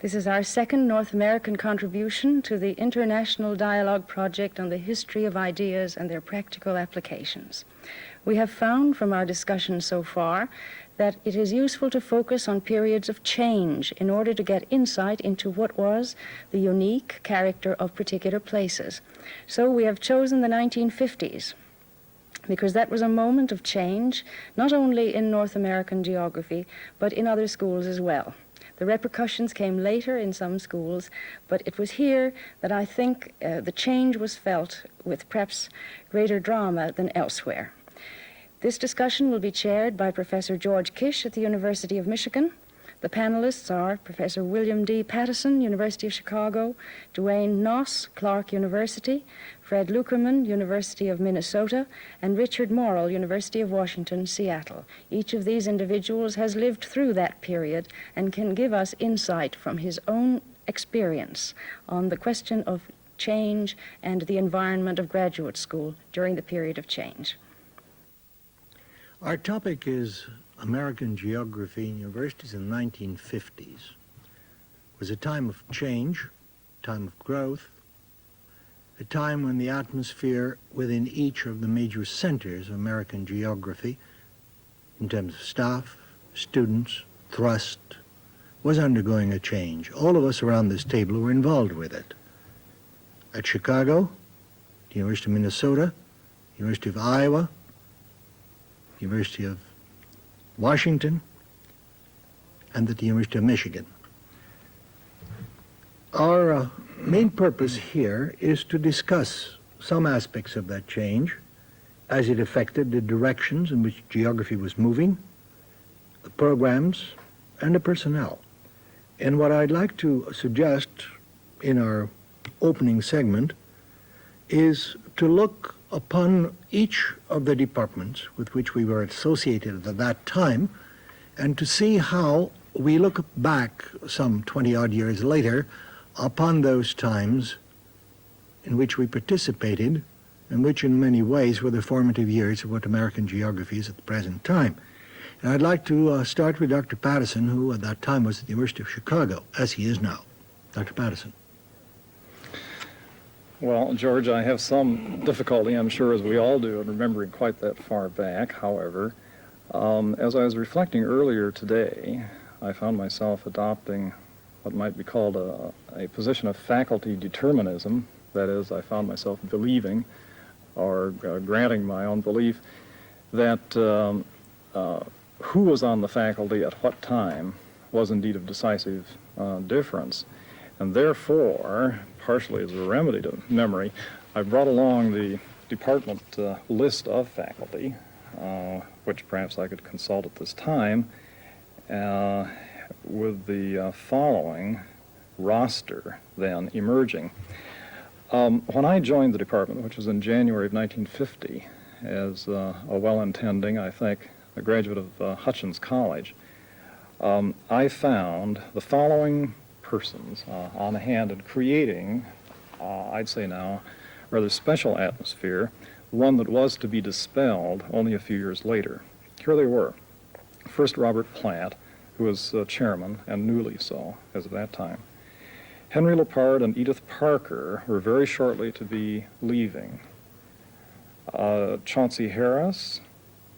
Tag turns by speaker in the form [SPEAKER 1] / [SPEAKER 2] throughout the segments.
[SPEAKER 1] This is our second North American contribution to the International Dialogue Project on the History of Ideas and Their Practical Applications. We have found from our discussion so far that it is useful to focus on periods of change in order to get insight into what was the unique character of particular places. So we have chosen the 1950s, because that was a moment of change, not only in North American geography, but in other schools as well. The repercussions came later in some schools, but it was here that I think the change was felt with perhaps greater drama than elsewhere. This discussion will be chaired by Professor George Kish at the University of Michigan. The panelists are Professor William D. Pattison, University of Chicago, Duane Knos, Clark University, Fred Lukermann, University of Minnesota, and Richard Morrill, University of Washington, Seattle. Each of these individuals has lived through that period and can give us insight from his own experience on the question of change and the environment of graduate school during the period of change.
[SPEAKER 2] Our topic is American geography in universities in the 1950s. It was a time of change, time of growth, a time when the atmosphere within each of the major centers of American geography, in terms of staff, students, thrust, was undergoing a change. All of us around this table were involved with it. At Chicago, the University of Minnesota, University of Iowa, University of Washington, and at the University of Michigan. Our main purpose here is to discuss some aspects of that change as it affected the directions in which geography was moving, the programs, and the personnel. And what I'd like to suggest in our opening segment is to look upon each of the departments with which we were associated at that time and to see how we look back some 20-odd years later upon those times in which we participated and which in many ways were the formative years of what American geography is at the present time. And I'd like to start with Dr. Pattison, who at that time was at the University of Chicago, as he is now. Dr. Pattison.
[SPEAKER 3] Well, George, I have some difficulty, I'm sure, as we all do, in remembering quite that far back. However, as I was reflecting earlier today, I found myself adopting what might be called a position of faculty determinism. That is, I found myself believing or granting my own belief that who was on the faculty at what time was indeed of decisive difference. And therefore, partially as a remedy to memory, I brought along the department list of faculty, which perhaps I could consult at this time, with the following roster then emerging. When I joined the department, which was in January of 1950, as a well-intending, I think, a graduate of Hutchins College, I found the following persons on hand in creating, I'd say now, a rather special atmosphere, one that was to be dispelled only a few years later. Here they were. First, Robert Platt, who was chairman and newly so as of that time. Henry Lepard and Edith Parker were very shortly to be leaving. Chauncey Harris,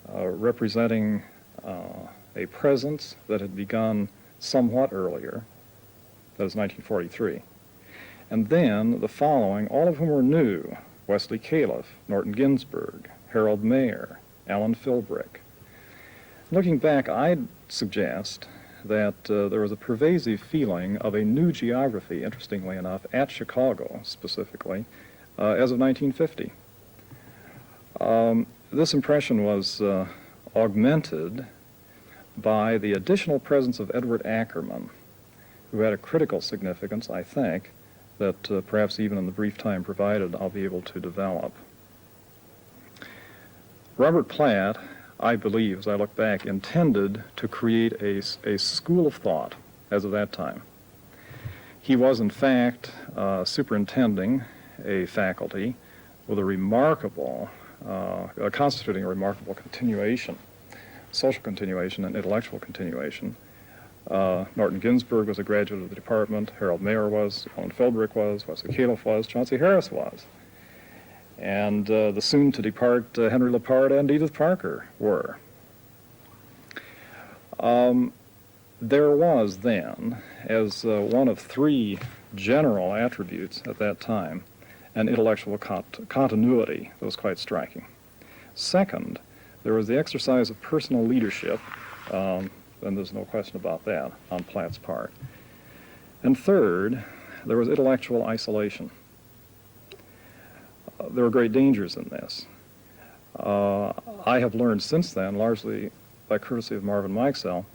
[SPEAKER 3] representing a presence that had begun somewhat earlier, that is 1943. And then the following, all of whom were new: Wesley Califf, Norton Ginsburg, Harold Mayer, Alan Philbrick. Looking back, I'd suggest that there was a pervasive feeling of a new geography, interestingly enough, at Chicago specifically, as of 1950. This impression was augmented by the additional presence of Edward Ackerman, who had a critical significance, I think, that perhaps even in the brief time provided I'll be able to develop. Robert Platt, I believe, as I look back, intended to create a school of thought as of that time. He was, in fact, superintending a faculty with a remarkable, constituting a remarkable continuation, social continuation and intellectual continuation Norton Ginsburg was a graduate of the department. Harold Mayer was. Owen Philbrick was. Wesley Califf was. Chauncey Harris was. And the soon-to-depart Henry Lepard and Edith Parker were. There was then, as one of three general attributes at that time, an intellectual continuity that was quite striking. Second, there was the exercise of personal leadership, and there's no question about that on Platt's part. And third, there was intellectual isolation. There were great dangers in this. I have learned since then, largely by courtesy of Marvin Mikesell,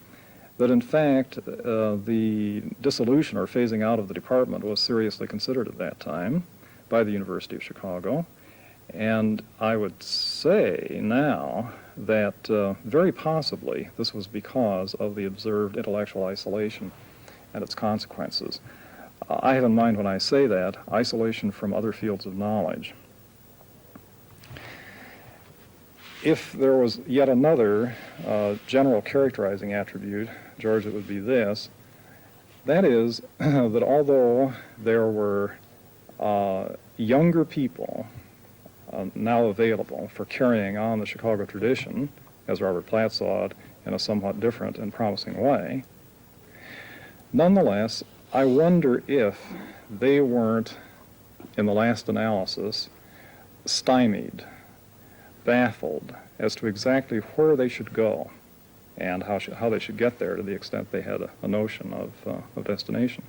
[SPEAKER 3] that in fact the dissolution or phasing out of the department was seriously considered at that time by the University of Chicago. And I would say now that very possibly this was because of the observed intellectual isolation and its consequences. I have in mind when I say that, isolation from other fields of knowledge. If there was yet another general characterizing attribute, George, it would be this. That is that although there were younger people now available for carrying on the Chicago tradition, as Robert Platt saw it, in a somewhat different and promising way, nonetheless, I wonder if they weren't, in the last analysis, stymied, baffled as to exactly where they should go and how they should get there to the extent they had a notion of destination.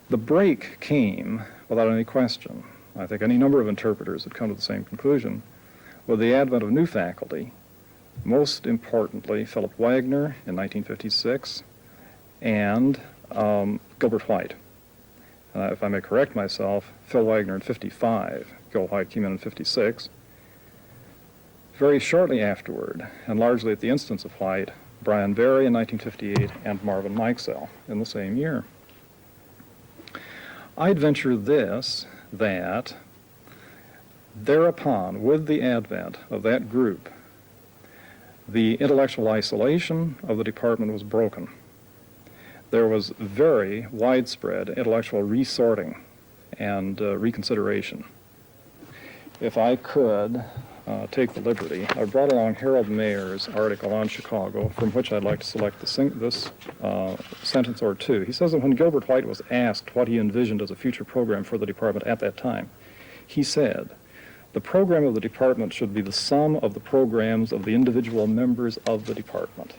[SPEAKER 3] The break came without any question. I think any number of interpreters had come to the same conclusion with the advent of new faculty, most importantly Philip Wagner in 1956 and Gilbert White. If I may correct myself, Phil Wagner in 55, Gil White came in 56. Very shortly afterward, and largely at the instance of White, Brian Barry in 1958 and Marvin Mikesell in the same year. I'd venture this, that thereupon, with the advent of that group, the intellectual isolation of the department was broken. There was very widespread intellectual resorting and reconsideration. If I could take the liberty, I brought along Harold Mayer's article on Chicago, from which I'd like to select this sentence or two. He says that when Gilbert White was asked what he envisioned as a future program for the department at that time, he said, "The program of the department should be the sum of the programs of the individual members of the department."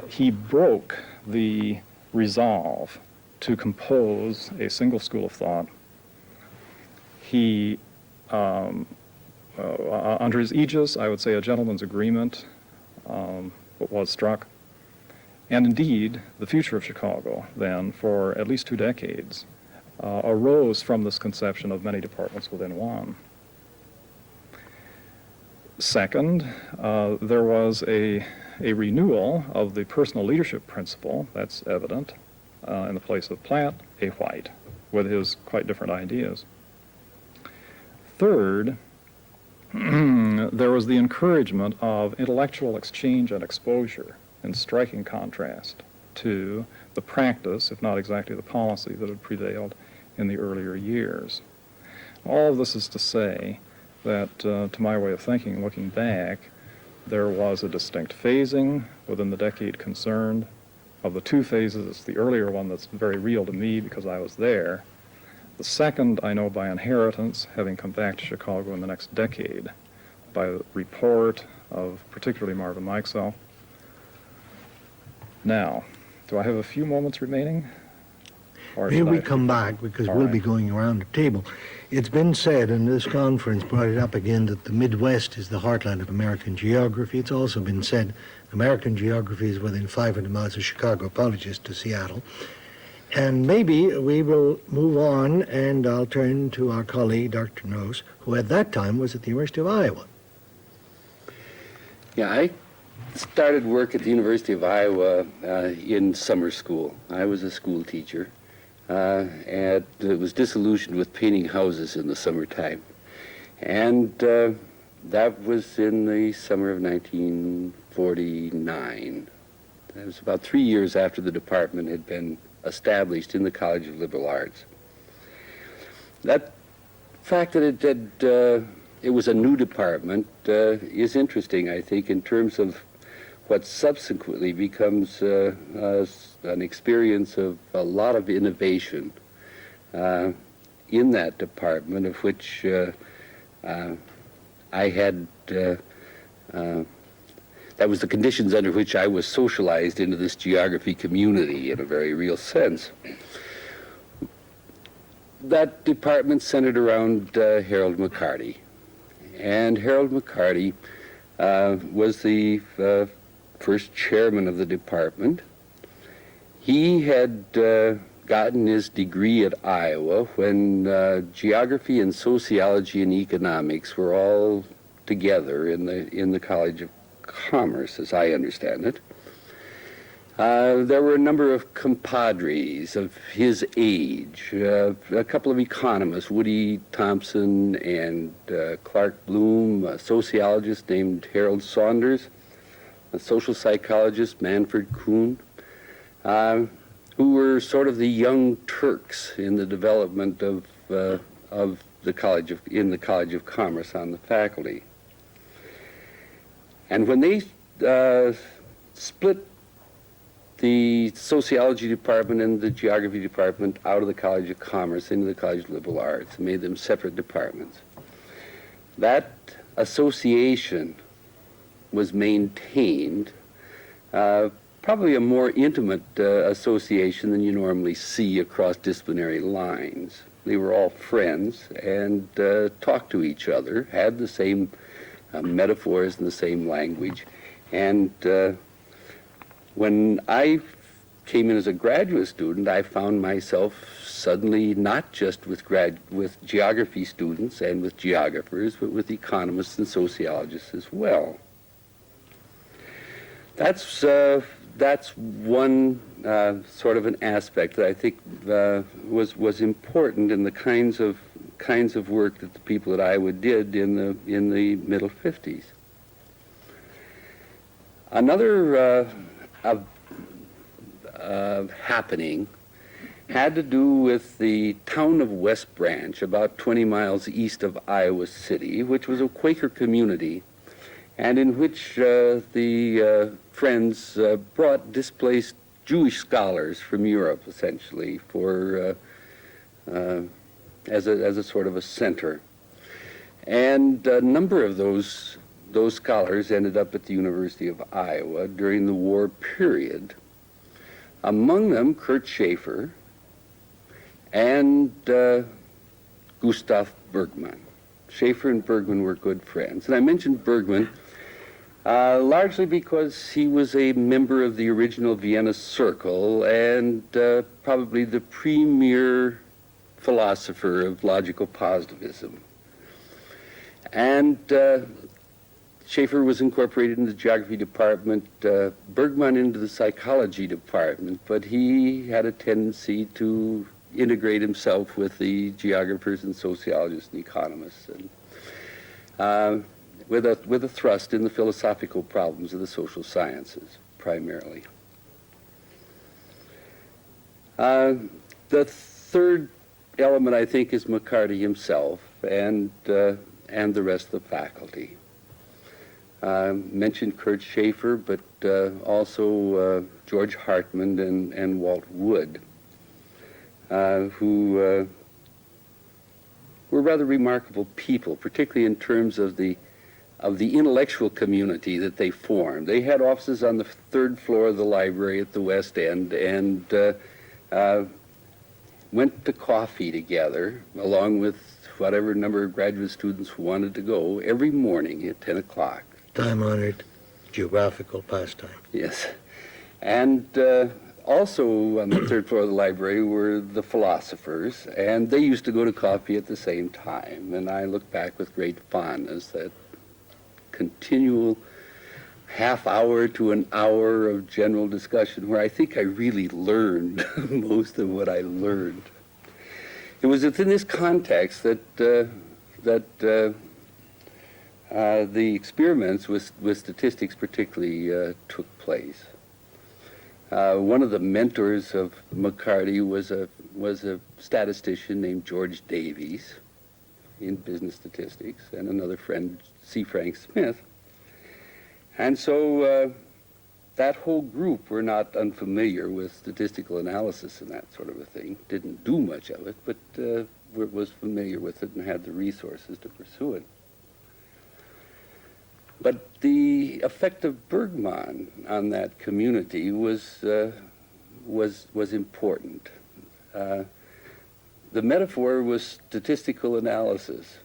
[SPEAKER 3] He broke the resolve to compose a single school of thought. He under his aegis, I would say a gentleman's agreement was struck. And indeed, the future of Chicago then, for at least 2 decades, arose from this conception of many departments within one. Second, there was a renewal of the personal leadership principle, that's evident, in the place of Platt, A. White, with his quite different ideas. Third, there was the encouragement of intellectual exchange and exposure in striking contrast to the practice, if not exactly the policy, that had prevailed in the earlier years. All of this is to say that, to my way of thinking, looking back, there was a distinct phasing within the decade concerned. Of the 2 phases, it's the earlier one that's very real to me because I was there. The second, I know by inheritance, having come back to Chicago in the next decade, by the report of particularly Marvin Mikesell. Now, do I have a few moments remaining?
[SPEAKER 2] May we come back, because we'll be going around the table. It's been said, and this conference brought it up again, that the Midwest is the heartland of American geography. It's also been said American geography is within 500 miles of Chicago. Apologies to Seattle. And maybe we will move on, and I'll turn to our colleague, Dr. Knos, who at that time was at the University of Iowa.
[SPEAKER 4] Yeah, I started work at the University of Iowa in summer school. I was a school teacher, and it was disillusioned with painting houses in the summertime. And that was in the summer of 1949 It was about 3 years after the department had been established in the College of Liberal Arts. That fact that it was a new department is interesting, I think, in terms of what subsequently becomes an experience of a lot of innovation in that department, of which I had, that was the conditions under which I was socialized into this geography community in a very real sense. That department centered around Harold Mccarty. And Harold Mccarty was the first chairman of the department. He had gotten his degree at Iowa when geography and sociology and economics were all together in the College of Commerce, as I understand it. There were a number of compadres of his age, a couple of economists, Woody Thompson and Clark Bloom, a sociologist named Harold Saunders, a social psychologist, Manfred Kuhn, who were sort of the young Turks in the development of the College of Commerce on the faculty. And when they split the sociology department and the geography department out of the College of Commerce into the College of Liberal Arts and made them separate departments, that association was maintained, probably a more intimate association than you normally see across disciplinary lines. They were all friends and talked to each other, had the same metaphors and the same language. And when I came in as a graduate student, I found myself suddenly not just with geography students and with geographers, but with economists and sociologists as well. That's one sort of an aspect that I think was important in the kinds of work that the people at Iowa did in the middle 50s. Another happening had to do with the town of West Branch, about 20 miles east of Iowa City, which was a Quaker community, and in which the Friends brought displaced Jewish scholars from Europe, essentially, for as a sort of a center. And a number of those scholars ended up at the University of Iowa during the war period. Among them, Kurt Schaefer and Gustav Bergmann. Schaefer and Bergmann were good friends. And I mentioned Bergmann largely because he was a member of the original Vienna Circle and probably the premier philosopher of logical positivism. And Schaefer was incorporated in the geography department, Bergmann into the psychology department, but he had a tendency to integrate himself with the geographers and sociologists and economists, and with a thrust in the philosophical problems of the social sciences, primarily. The third element, I think, is Mccarty himself and the rest of the faculty. Mentioned Kurt Schaefer, but also George Hartman and Walt Wood, who were rather remarkable people, particularly in terms of the intellectual community that they formed. They had offices on the third floor of the library at the West End and went to coffee together, along with whatever number of graduate students who wanted to go, every morning at 10 o'clock.
[SPEAKER 2] Time-honored geographical pastime.
[SPEAKER 4] Yes. And also on the third floor of the library were the philosophers, and they used to go to coffee at the same time. And I look back with great fondness at continual half-hour to an hour of general discussion where I think I really learned most of what I learned. It was within this context that the experiments with statistics particularly took place. One of the mentors of Mccarty was a statistician named George Davies in business statistics, and another friend, C. Frank Smith. And so that whole group were not unfamiliar with statistical analysis and that sort of a thing. Didn't do much of it, but was familiar with it and had the resources to pursue it. But the effect of Bergman on that community was important. The metaphor was statistical analysis,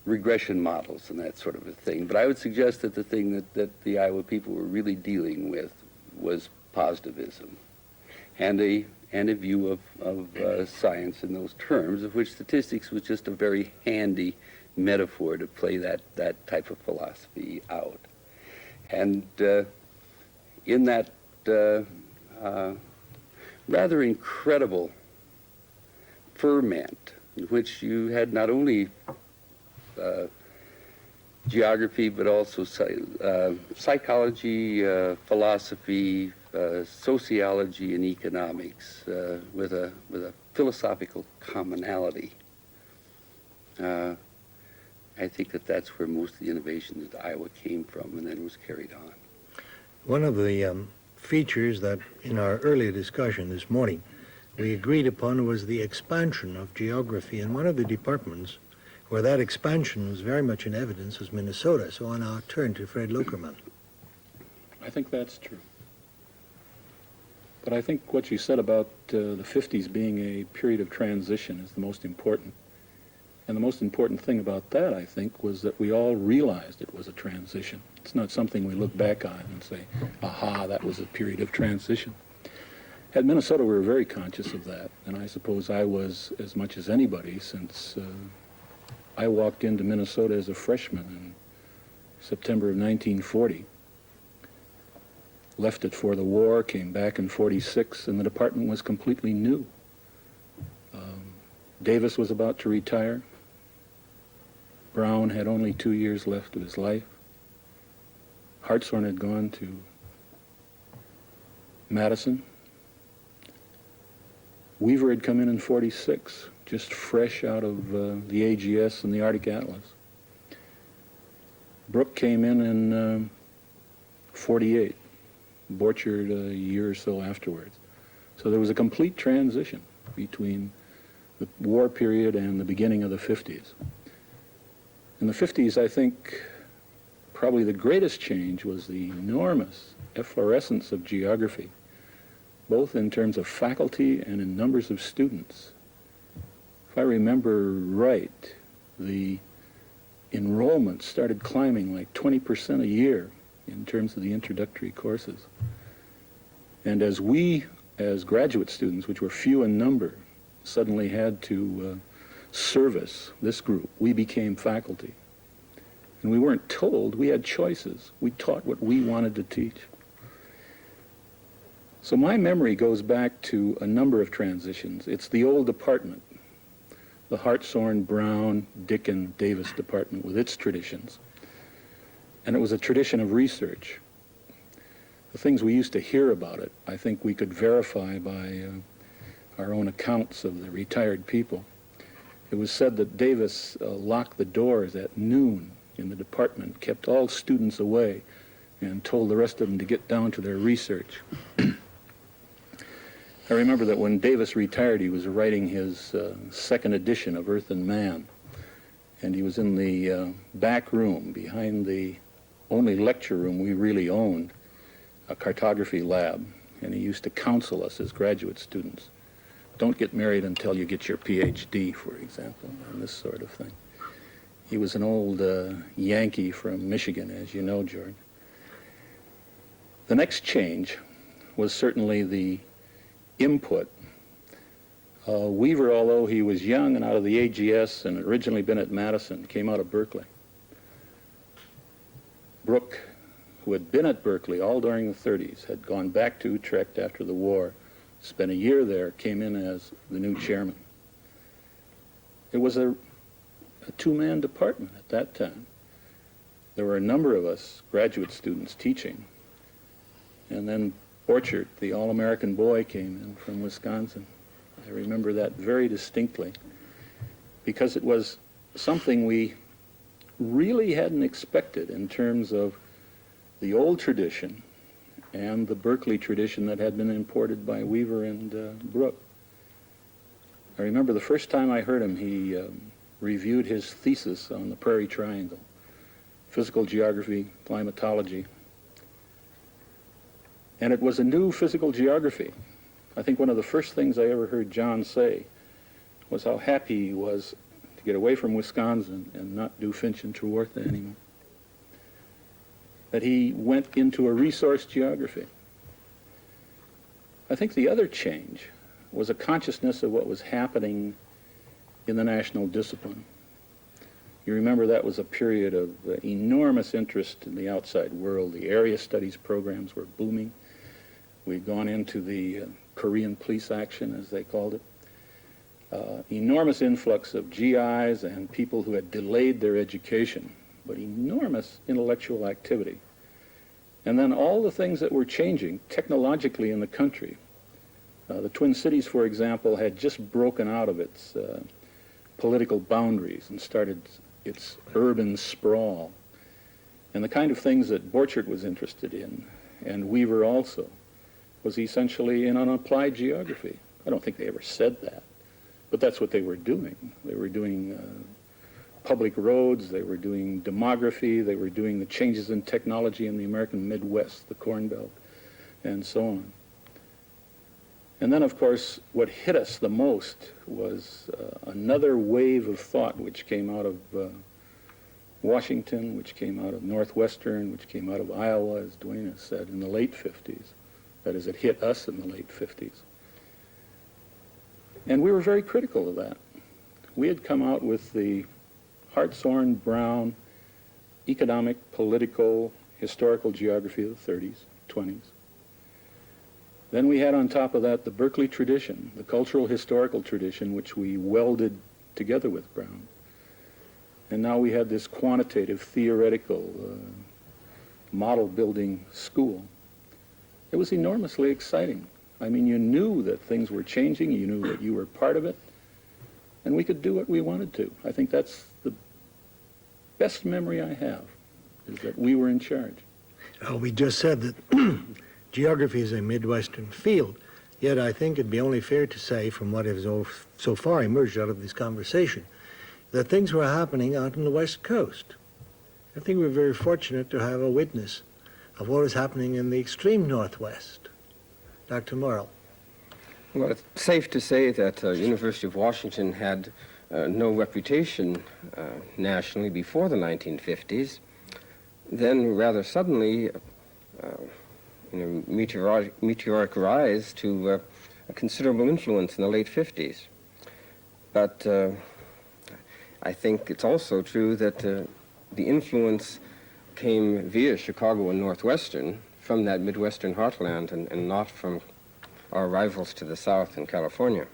[SPEAKER 4] regression models and that sort of a thing. But I would suggest that the thing that the Iowa people were really dealing with was positivism and a view of science in those terms, of which statistics was just a very handy metaphor to play that type of philosophy out. And in that rather incredible ferment in which you had not only geography but also psychology, philosophy, sociology, and economics with a philosophical commonality. I think that's where most of the innovation that Iowa came from and then was carried on.
[SPEAKER 2] One of the features that in our earlier discussion this morning we agreed upon was the expansion of geography, and one of the departments where that expansion was very much in evidence was Minnesota. So on our turn to Fred Lukermann.
[SPEAKER 5] I think that's true. But I think what you said about the 50s being a period of transition is the most important. And the most important thing about that, I think, was that we all realized it was a transition. It's not something we look back on and say, aha, that was a period of transition. At Minnesota, we were very conscious of that, and I suppose I was as much as anybody, since I walked into Minnesota as a freshman in September of 1940. Left it for the war, came back in 46, and the department was completely new. Davis was about to retire. Brown had only 2 years left of his life. Hartshorn had gone to Madison. Weaver had come in 46, just fresh out of the AGS and the Arctic Atlas. Brooke came in 48, Borchard a year or so afterwards. So there was a complete transition between the war period and the beginning of the 50s. In the 50s, I think probably the greatest change was the enormous efflorescence of geography, both in terms of faculty and in numbers of students. If I remember right, the enrollment started climbing like 20% a year in terms of the introductory courses. And as we, as graduate students, which were few in number, suddenly had to service this group, we became faculty. And we weren't told, we had choices. We taught what we wanted to teach. So my memory goes back to a number of transitions. It's the old department, the Hartshorn, Brown, Dickin, Davis department with its traditions. And it was a tradition of research. The things we used to hear about it, I think we could verify by our own accounts of the retired people. It was said that Davis locked the doors at noon in the department, kept all students away, and told the rest of them to get down to their research. I remember that when Davis retired, he was writing his second edition of Earth and Man, and he was in the back room behind the only lecture room we really owned, a cartography lab, and he used to counsel us as graduate students. Don't get married until you get your PhD, for example, and this sort of thing. He was an old Yankee from Michigan, as you know, George. The next change was certainly the input. Weaver, although he was young and out of the AGS and originally been at Madison, came out of Berkeley. Brooke, who had been at Berkeley all during the 30s, had gone back to Utrecht after the war, spent a year there, came in as the new chairman. It was a two-man department at that time. There were a number of us graduate students teaching, And then Borchert, the all-American boy, came in from Wisconsin. I remember that very distinctly because it was something we really hadn't expected in terms of the old tradition and the Berkeley tradition that had been imported by Weaver and Brooke. I remember the first time I heard him, he reviewed his thesis on the Prairie Triangle, physical geography, climatology. And it was a new physical geography. I think one of the first things I ever heard John say was how happy he was to get away from Wisconsin and not do Finch and Trewartha anymore. That he went into a resource geography. I think the other change was a consciousness of what was happening in the national discipline. You remember that was a period of enormous interest in the outside world. The area studies programs were booming. We'd gone into the Korean police action, as they called it. Enormous influx of GIs and people who had delayed their education, but enormous intellectual activity. And then all the things that were changing technologically in the country. The Twin Cities, for example, had just broken out of its political boundaries and started its urban sprawl. And the kind of things that Borchert was interested in, and Weaver also, was essentially in an applied geography. I don't think they ever said that, but that's what they were doing. They were doing public roads, they were doing demography, they were doing the changes in technology in the American Midwest, the Corn Belt, and so on. And then, of course, what hit us the most was another wave of thought which came out of Washington, which came out of Northwestern, which came out of Iowa, as Duane has said, in the late 50s. That is, it hit us in the late 50s. And we were very critical of that. We had come out with the Hartshorne-Brown economic, political, historical geography of the 30s, 20s. Then we had on top of that the Berkeley tradition, the cultural historical tradition, which we welded together with Brown. And now we had this quantitative, theoretical, model-building school. It was enormously exciting. I mean, you knew that things were changing, you knew that you were part of it, and we could do what we wanted to. I think that's the best memory I have, is that we were in charge.
[SPEAKER 2] We just said that geography is a Midwestern field, yet I think it'd be only fair to say, from what has so far emerged out of this conversation, that things were happening out on the West Coast. I think we're very fortunate to have a witness of what is happening in the extreme Northwest. Dr. Morrill.
[SPEAKER 6] Well, it's safe to say that University of Washington had no reputation nationally before the 1950s. Then, rather suddenly, meteoric rise to a considerable influence in the late 50s. But I think it's also true that the influence came via Chicago and Northwestern from that Midwestern heartland and not from our rivals to the south in California,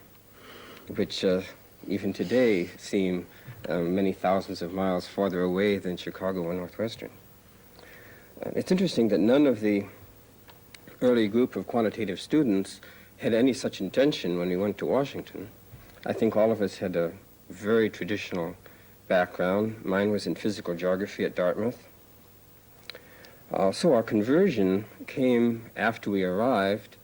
[SPEAKER 6] which even today seem many thousands of miles farther away than Chicago and Northwestern. It's interesting that none of the early group of quantitative students had any such intention when we went to Washington. I think all of us had a very traditional background. Mine was in physical geography at Dartmouth. So our conversion came after we arrived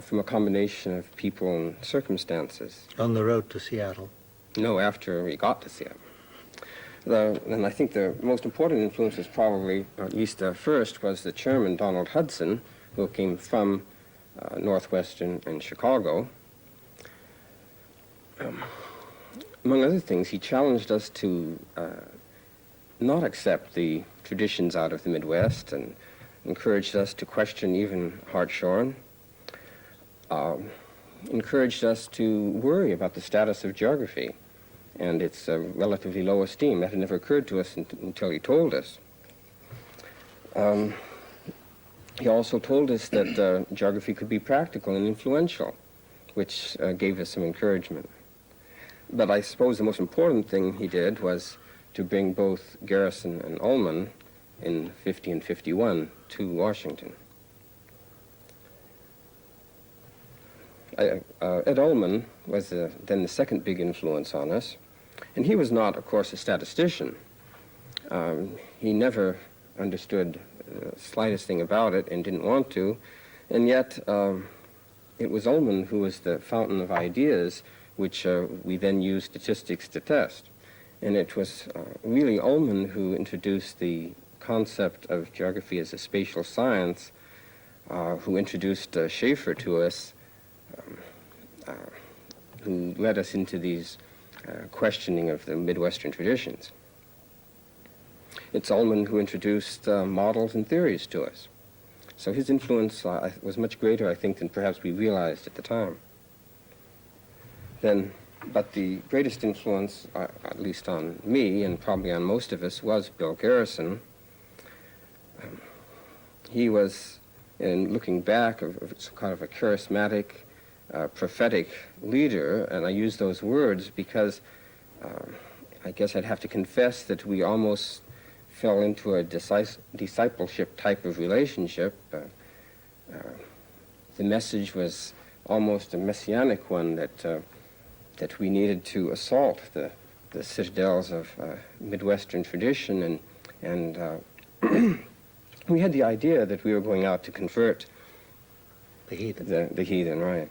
[SPEAKER 6] from a combination of people and circumstances.
[SPEAKER 2] On the road to Seattle?
[SPEAKER 6] No, after we got to Seattle. And I think the most important influence was probably, or at least first, was the chairman, Donald Hudson, who came from Northwestern and Chicago. Among other things, he challenged us to not accept the traditions out of the Midwest and encouraged us to question even Hartshorne, encouraged us to worry about the status of geography and its relatively low esteem. That had never occurred to us until he told us. He also told us that geography could be practical and influential, which gave us some encouragement. But I suppose the most important thing he did was to bring both Garrison and Ullman in 50 and 51 to Washington. Ed Ullman was then the second big influence on us, and he was not, of course, a statistician. He never understood the slightest thing about it and didn't want to, and yet it was Ullman who was the fountain of ideas, which we then used statistics to test. And it was really Ullman who introduced the concept of geography as a spatial science, who introduced Schaefer to us, who led us into these questioning of the Midwestern traditions. It's Ullman who introduced models and theories to us. So his influence was much greater, I think, than perhaps we realized at the time. But the greatest influence, at least on me and probably on most of us, was Bill Garrison. He was, in looking back, kind of a charismatic, prophetic leader, and I use those words because I guess I'd have to confess that we almost fell into a discipleship type of relationship. The message was almost a messianic one that we needed to assault the citadels of Midwestern tradition, and we had the idea that we were going out to convert
[SPEAKER 2] The heathen.
[SPEAKER 6] the heathen, right?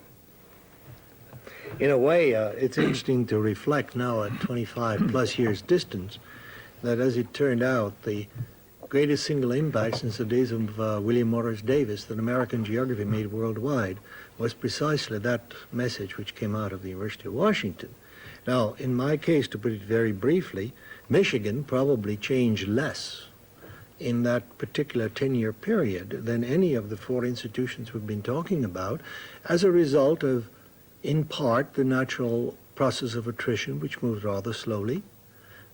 [SPEAKER 2] In a way, it's interesting to reflect now at 25 plus years distance that as it turned out, the greatest single impact since the days of William Morris Davis that American geography made worldwide was precisely that message which came out of the University of Washington. Now, in my case, to put it very briefly, Michigan probably changed less in that particular 10-year period than any of the four institutions we've been talking about as a result of, in part, the natural process of attrition, which moved rather slowly.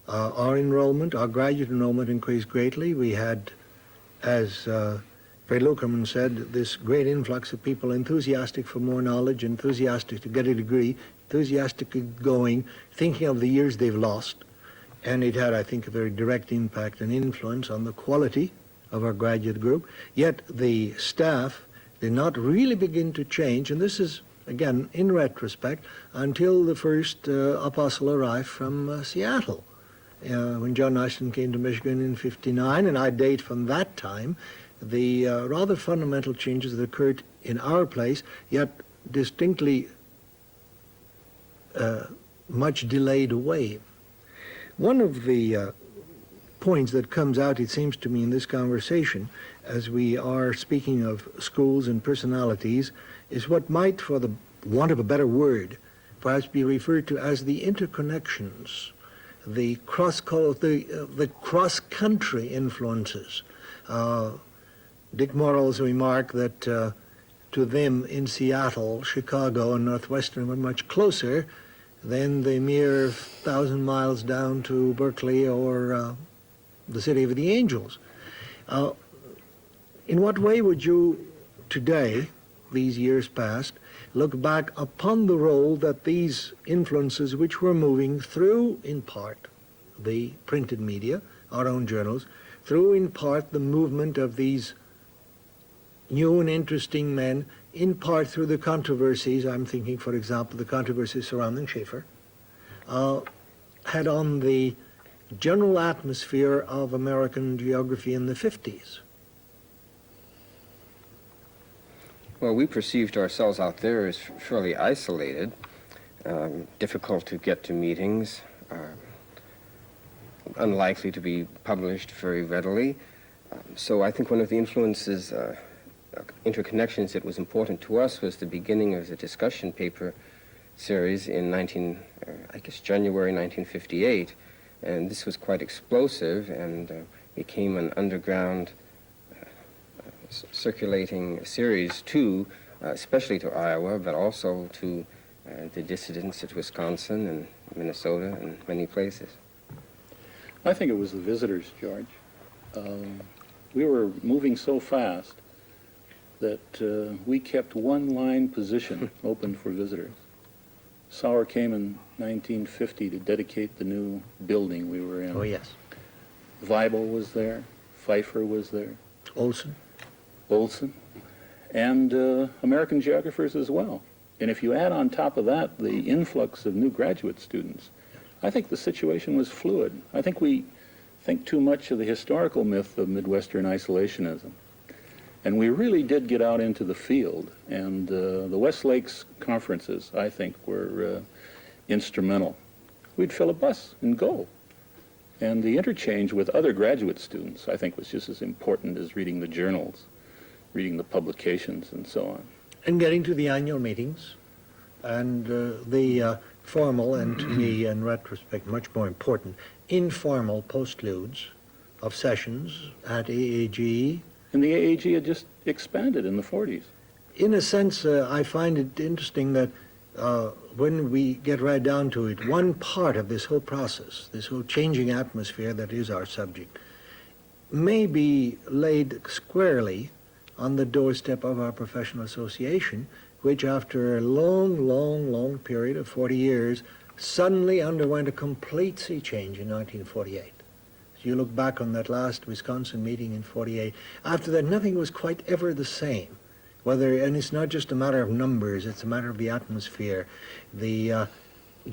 [SPEAKER 2] Our enrollment, our graduate enrollment increased greatly. We had, as Lukermann said, this great influx of people enthusiastic for more knowledge, enthusiastic to get a degree, enthusiastically going, thinking of the years they've lost. And it had, I think, a very direct impact and influence on the quality of our graduate group. Yet the staff did not really begin to change, and this is, again, in retrospect, until the first apostle arrived from Seattle. When John Ashton came to Michigan in '59, and I date from that time, the rather fundamental changes that occurred in our place, yet distinctly much delayed away. One of the points that comes out, it seems to me, in this conversation, as we are speaking of schools and personalities, is what might, for the want of a better word, perhaps be referred to as the interconnections, the cross-country influences. Dick Morrill's remark that to them in Seattle, Chicago, and Northwestern were much closer than the mere 1,000 miles down to Berkeley or the City of the Angels. In what way would you today, these years past, look back upon the role that these influences which were moving through, in part, the printed media, our own journals, through, in part, the movement of these new and interesting men, in part through the controversies, I'm thinking, for example, the controversies surrounding Schaefer, had on the general atmosphere of American geography in the 50s?
[SPEAKER 6] Well, we perceived ourselves out there as fairly isolated, difficult to get to meetings, unlikely to be published very readily. So I think one of the influences, interconnections that was important to us was the beginning of the discussion paper series in January 1958. And this was quite explosive and became an underground circulating series especially to Iowa, but also to the dissidents at Wisconsin and Minnesota and many places.
[SPEAKER 5] I think it was the visitors, George. We were moving so fast that we kept one line position open for visitors. Sauer came in 1950 to dedicate the new building we were in.
[SPEAKER 2] Oh, yes.
[SPEAKER 5] Weibel was there. Pfeiffer was there.
[SPEAKER 2] Olson.
[SPEAKER 5] Olson. And American geographers as well. And if you add on top of that the influx of new graduate students, I think the situation was fluid. I think we think too much of the historical myth of Midwestern isolationism. And we really did get out into the field, and the West Lakes conferences, I think, were instrumental. We'd fill a bus and go. And the interchange with other graduate students, I think, was just as important as reading the journals, reading the publications, and so on.
[SPEAKER 2] And getting to the annual meetings and the formal, and to me, in retrospect, much more important, informal postludes of sessions at AAG.
[SPEAKER 5] And the AAG had just expanded in the 40s.
[SPEAKER 2] In a sense, I find it interesting that when we get right down to it, one part of this whole process, this whole changing atmosphere that is our subject, may be laid squarely on the doorstep of our professional association, which after a long period of 40 years, suddenly underwent a complete sea change in 1948. So you look back on that last Wisconsin meeting in 48. After that, nothing was quite ever the same. And it's not just a matter of numbers, it's a matter of the atmosphere, the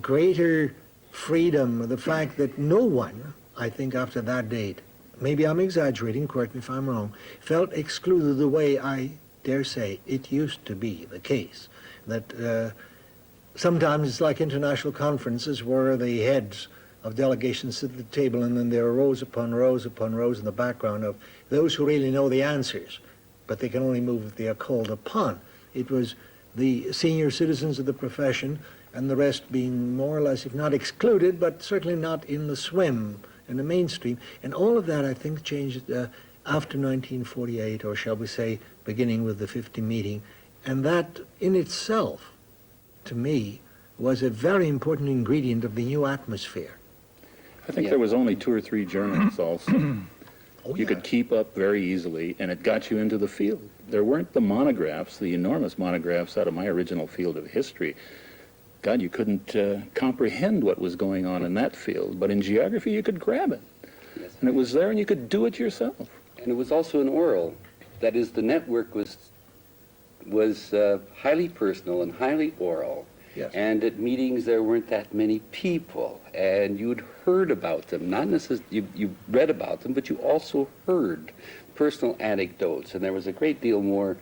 [SPEAKER 2] greater freedom, the fact that no one, I think after that date, maybe I'm exaggerating, correct me if I'm wrong, felt excluded the way I dare say it used to be the case. That sometimes it's like international conferences where the heads of delegations sit at the table and then there are rows upon rows upon rows in the background of those who really know the answers, but they can only move if they are called upon. It was the senior citizens of the profession and the rest being more or less, if not excluded, but certainly not in the swim, in the mainstream. And all of that, I think, changed after 1948, or shall we say, beginning with the 50 meeting. And that in itself, to me, was a very important ingredient of the new atmosphere.
[SPEAKER 5] I think there was only 2 or 3 journals also.
[SPEAKER 2] Oh,
[SPEAKER 5] You
[SPEAKER 2] yeah.
[SPEAKER 5] could keep up very easily, and it got you into the field. There weren't the monographs, the enormous monographs out of my original field of history. God, you couldn't comprehend what was going on in that field, but in geography you could grab it.
[SPEAKER 4] Yes.
[SPEAKER 5] And it was there and you could do it yourself.
[SPEAKER 4] And it was also an oral. That is, the network was highly personal and highly oral.
[SPEAKER 2] Yes.
[SPEAKER 4] And at meetings there weren't that many people, and you'd heard about them. Not necessarily you read about them, but you also heard personal anecdotes, and there was a great deal more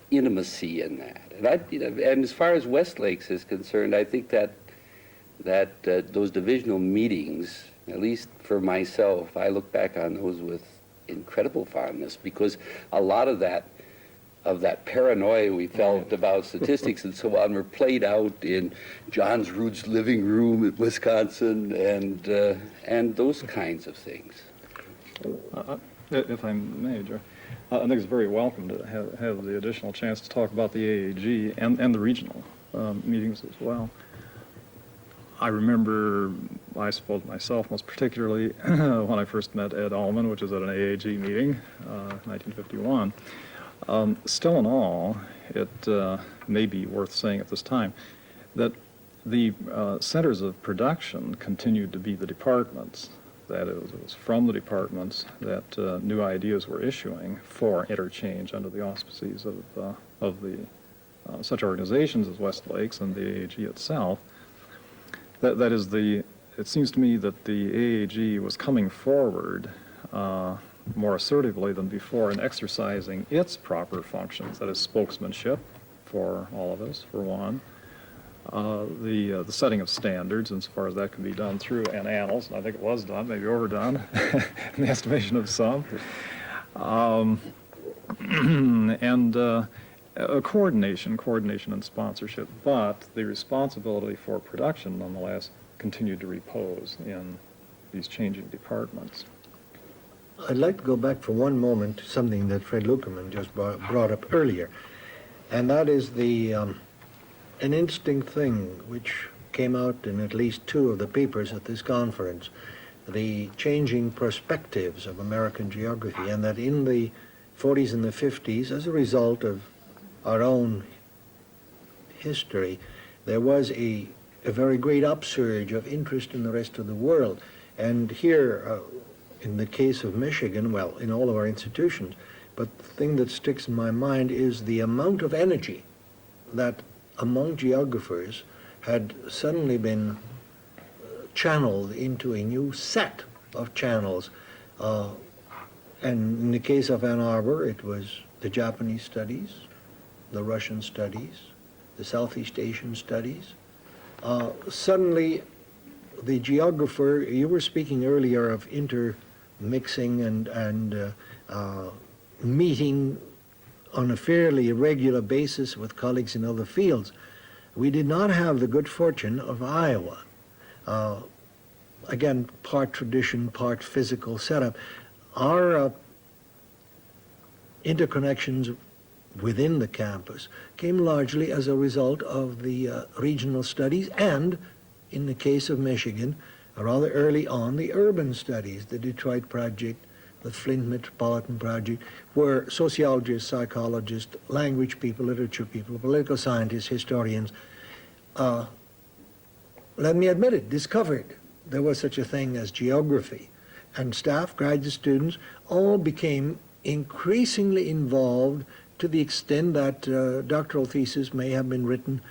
[SPEAKER 4] intimacy in that. And as far as Westlakes is concerned, I think that those divisional meetings, at least for myself, I look back on those with incredible fondness, because a lot of that paranoia we felt about statistics and so on were played out in John's Root's living room in Wisconsin and those kinds of things.
[SPEAKER 3] If I may, Joe, I think it's very welcome to have the additional chance to talk about the AAG and the regional meetings as well. I remember, I suppose myself most particularly, when I first met Ed Allman, which was at an AAG meeting, 1951. Still in all, it may be worth saying at this time that the centers of production continued to be the departments. That is, it was from the departments that new ideas were issuing for interchange under the auspices of the such organizations as Westlakes and the AAG itself. That is, it seems to me that the AAG was coming forward more assertively than before in exercising its proper functions, that is spokesmanship for all of us, for one, the setting of standards, insofar as that can be done through an annals, and I think it was done, maybe overdone, in the estimation of some, and coordination and sponsorship, but the responsibility for production, nonetheless, continued to repose in these changing departments.
[SPEAKER 2] I'd like to go back for one moment to something that Fred Lukermann just brought up earlier, and that is an interesting thing which came out in at least 2 of the papers at this conference, the changing perspectives of American geography, and that in the 40s and the 50s, as a result of our own history, there was a very great upsurge of interest in the rest of the world. And here, in the case of Michigan, well, in all of our institutions, but the thing that sticks in my mind is the amount of energy that among geographers had suddenly been channeled into a new set of channels. And in the case of Ann Arbor, it was the Japanese studies, the Russian studies, the Southeast Asian studies. Suddenly, the geographer, you were speaking earlier of intermixing and meeting on a fairly regular basis with colleagues in other fields. We did not have the good fortune of Iowa. Again, part tradition, part physical setup. Our interconnections within the campus came largely as a result of the regional studies and, in the case of Michigan, rather early on, the urban studies, the Detroit Project, the Flint Metropolitan Project, where sociologists, psychologists, language people, literature people, political scientists, historians, let me admit it, discovered there was such a thing as geography. And staff, graduate students, all became increasingly involved to the extent that doctoral theses may have been written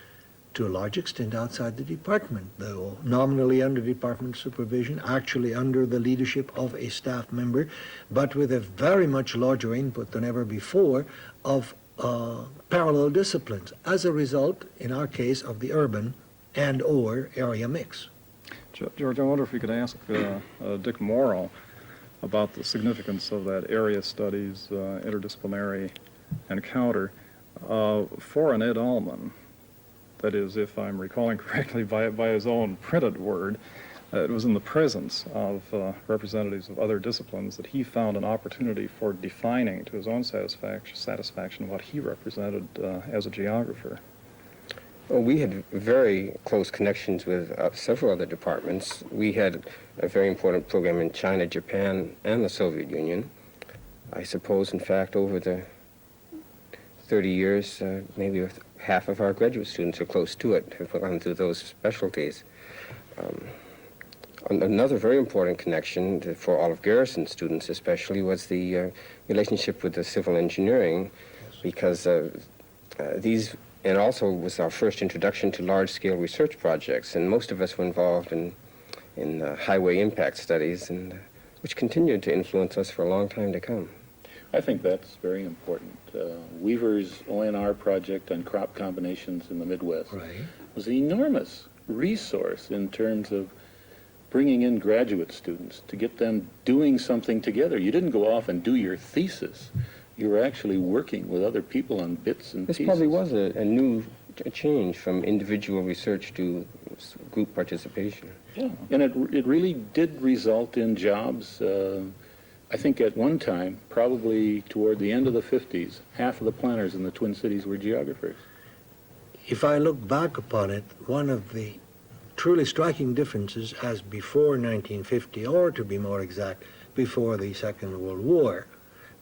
[SPEAKER 2] to a large extent outside the department, though nominally under department supervision, actually under the leadership of a staff member, but with a very much larger input than ever before of parallel disciplines, as a result, in our case, of the urban and/or area mix.
[SPEAKER 3] George, I wonder if we could ask Dick Morrill about the significance of that area studies interdisciplinary encounter for an Ed Allman. That is, if I'm recalling correctly, by his own printed word, it was in the presence of representatives of other disciplines that he found an opportunity for defining to his own satisfaction what he represented as a geographer.
[SPEAKER 6] Well, we had very close connections with several other departments. We had a very important program in China, Japan, and the Soviet Union. I suppose, in fact, over the 30 years, maybe half of our graduate students are close to it, have gone through those specialties. Another very important connection for all of Garrison's students especially was the relationship with the civil engineering, because these, and also was our first introduction to large-scale research projects, and most of us were involved in highway impact studies, and which continued to influence us for a long time to come.
[SPEAKER 5] I think that's very important. Weaver's ONR project on crop combinations in the Midwest was an enormous resource in terms of bringing in graduate students to get them doing something together. You didn't go off and do your thesis. You were actually working with other people on bits and
[SPEAKER 6] This
[SPEAKER 5] pieces.
[SPEAKER 6] probably was a new change from individual research to group participation.
[SPEAKER 5] Yeah, and it really did result in jobs. I think at one time, probably toward the end of the 50s, half of the planners in the Twin Cities were geographers.
[SPEAKER 2] If I look back upon it, one of the truly striking differences as before 1950, or to be more exact, before the Second World War,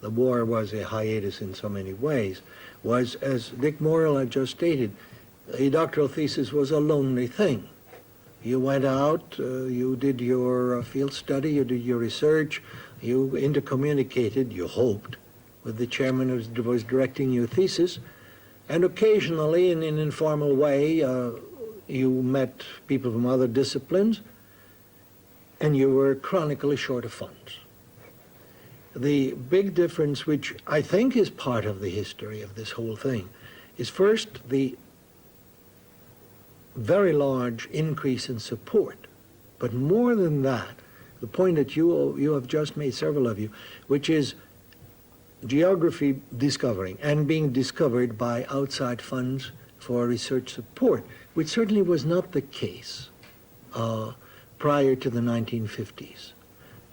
[SPEAKER 2] the war was a hiatus in so many ways, was, as Dick Morrill had just stated, a doctoral thesis was a lonely thing. You went out, you did your field study, you did your research, you intercommunicated, you hoped, with the chairman who was directing your thesis, and occasionally, in an informal way, you met people from other disciplines, and you were chronically short of funds. The big difference, which I think is part of the history of this whole thing, is first the very large increase in support. But more than that, the point that you have just made, several of you, which is geography discovering and being discovered by outside funds for research support, which certainly was not the case prior to the 1950s.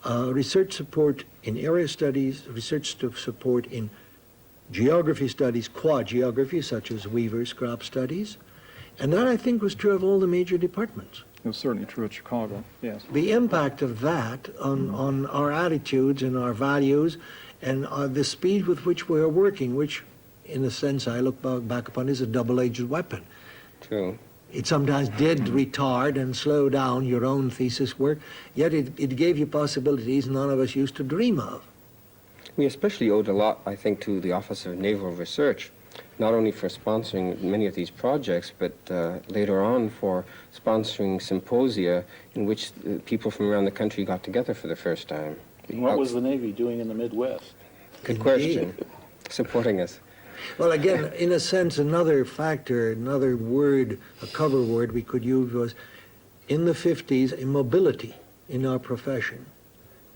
[SPEAKER 2] Research support in area studies, research support in geography studies, quad geography, such as Weaver's crop studies, and that, I think, was true of all the major departments.
[SPEAKER 3] It was certainly true at Chicago, yes.
[SPEAKER 2] The impact of that on our attitudes and our values and the speed with which we are working, which, in a sense, I look back upon, is a double-edged weapon.
[SPEAKER 6] True.
[SPEAKER 2] It sometimes did retard and slow down your own thesis work, yet it gave you possibilities none of us used to dream of.
[SPEAKER 6] We especially owed a lot, I think, to the Office of Naval Research, not only for sponsoring many of these projects, but later on for sponsoring symposia in which people from around the country got together for the first time.
[SPEAKER 5] And what was the Navy doing in the Midwest?
[SPEAKER 6] Good question. Supporting us.
[SPEAKER 2] Well, again, in a sense, another factor, another word, a cover word we could use was, in the 50s, a mobility in our profession,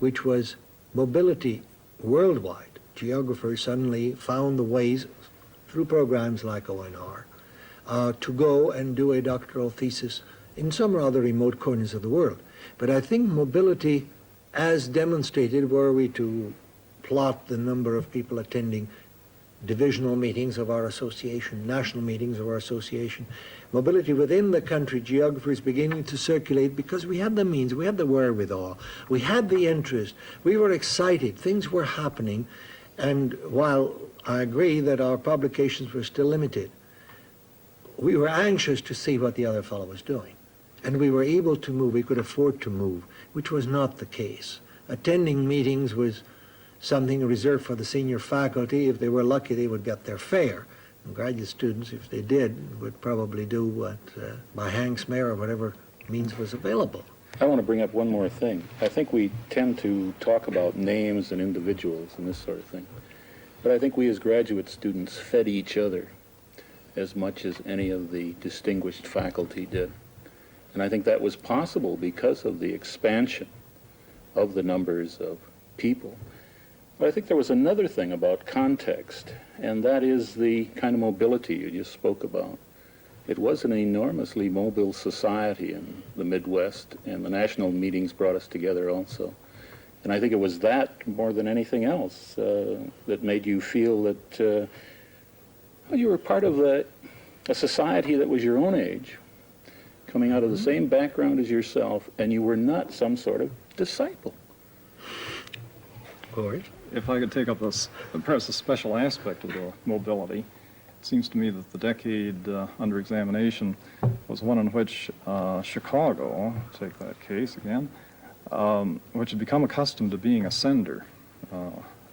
[SPEAKER 2] which was mobility worldwide. Geographers suddenly found the ways, through programs like ONR, to go and do a doctoral thesis in some rather remote corners of the world. But I think mobility, as demonstrated, were we to plot the number of people attending divisional meetings of our association, national meetings of our association, mobility within the country, geographers beginning to circulate because we had the means, we had the wherewithal, we had the interest, we were excited, things were happening, and while I agree that our publications were still limited, we were anxious to see what the other fellow was doing. And we were able to move, we could afford to move, which was not the case. Attending meetings was something reserved for the senior faculty. If they were lucky, they would get their fare. And graduate students, if they did, would probably do what by Hanks Mayer or whatever means was available.
[SPEAKER 5] I want to bring up one more thing. I think we tend to talk about names and individuals and this sort of thing. But I think we as graduate students fed each other as much as any of the distinguished faculty did. And I think that was possible because of the expansion of the numbers of people. But I think there was another thing about context, and that is the kind of mobility you just spoke about. It was an enormously mobile society in the Midwest, and the national meetings brought us together also. And I think it was that, more than anything else, that made you feel that well, you were part of a society that was your own age, coming out of the same background as yourself, and you were not some sort of disciple.
[SPEAKER 2] Correct.
[SPEAKER 3] If I could take up this, perhaps a special aspect of the mobility, it seems to me that the decade under examination was one in which Chicago, take that case again, which had become accustomed to being a sender,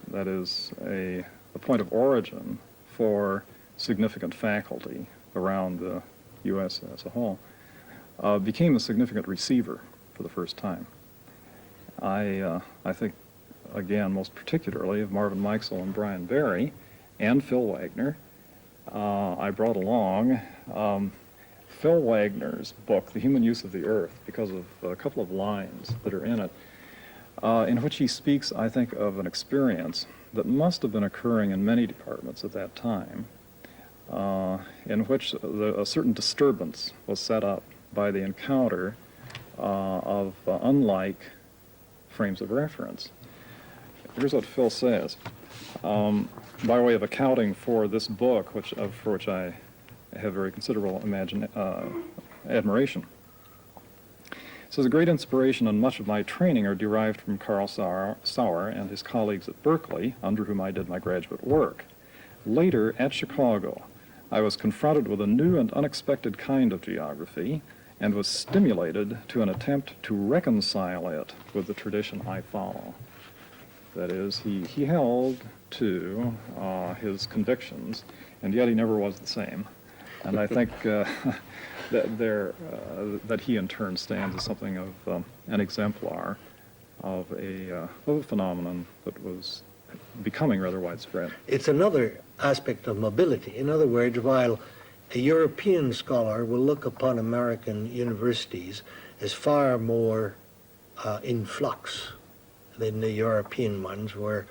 [SPEAKER 3] that is a point of origin for significant faculty around the U.S. as a whole, became a significant receiver for the first time. I think, again, most particularly of Marvin Meixel and Brian Barry and Phil Wagner. I brought along Phil Wagner's book, The Human Use of the Earth, because of a couple of lines that are in it, in which he speaks, I think, of an experience that must have been occurring in many departments at that time, in which a certain disturbance was set up by the encounter of unlike frames of reference. Here's what Phil says, by way of accounting for this book, for which I have very considerable admiration. It says, a great inspiration and much of my training are derived from Carl Sauer and his colleagues at Berkeley, under whom I did my graduate work. Later, at Chicago, I was confronted with a new and unexpected kind of geography and was stimulated to an attempt to reconcile it with the tradition I follow. That is, he held to his convictions, and yet he never was the same. And I think that he in turn stands as something of an exemplar of a phenomenon that was becoming rather widespread.
[SPEAKER 2] It's another aspect of mobility. In other words, while a European scholar will look upon American universities as far more in flux than the European ones, where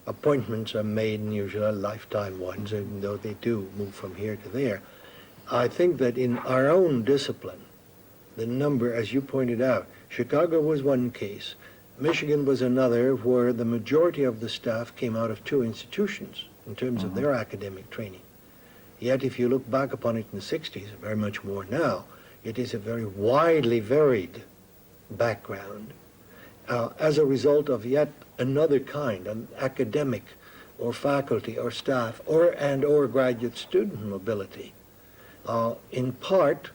[SPEAKER 2] appointments are made and usually lifetime ones, even though they do move from here to there. I think that in our own discipline, the number, as you pointed out, Chicago was one case, Michigan was another, where the majority of the staff came out of two institutions in terms of their academic training. Yet if you look back upon it in the 60s, very much more now, it is a very widely varied background as a result of yet another kind, an academic or faculty or staff or graduate student mobility. In part,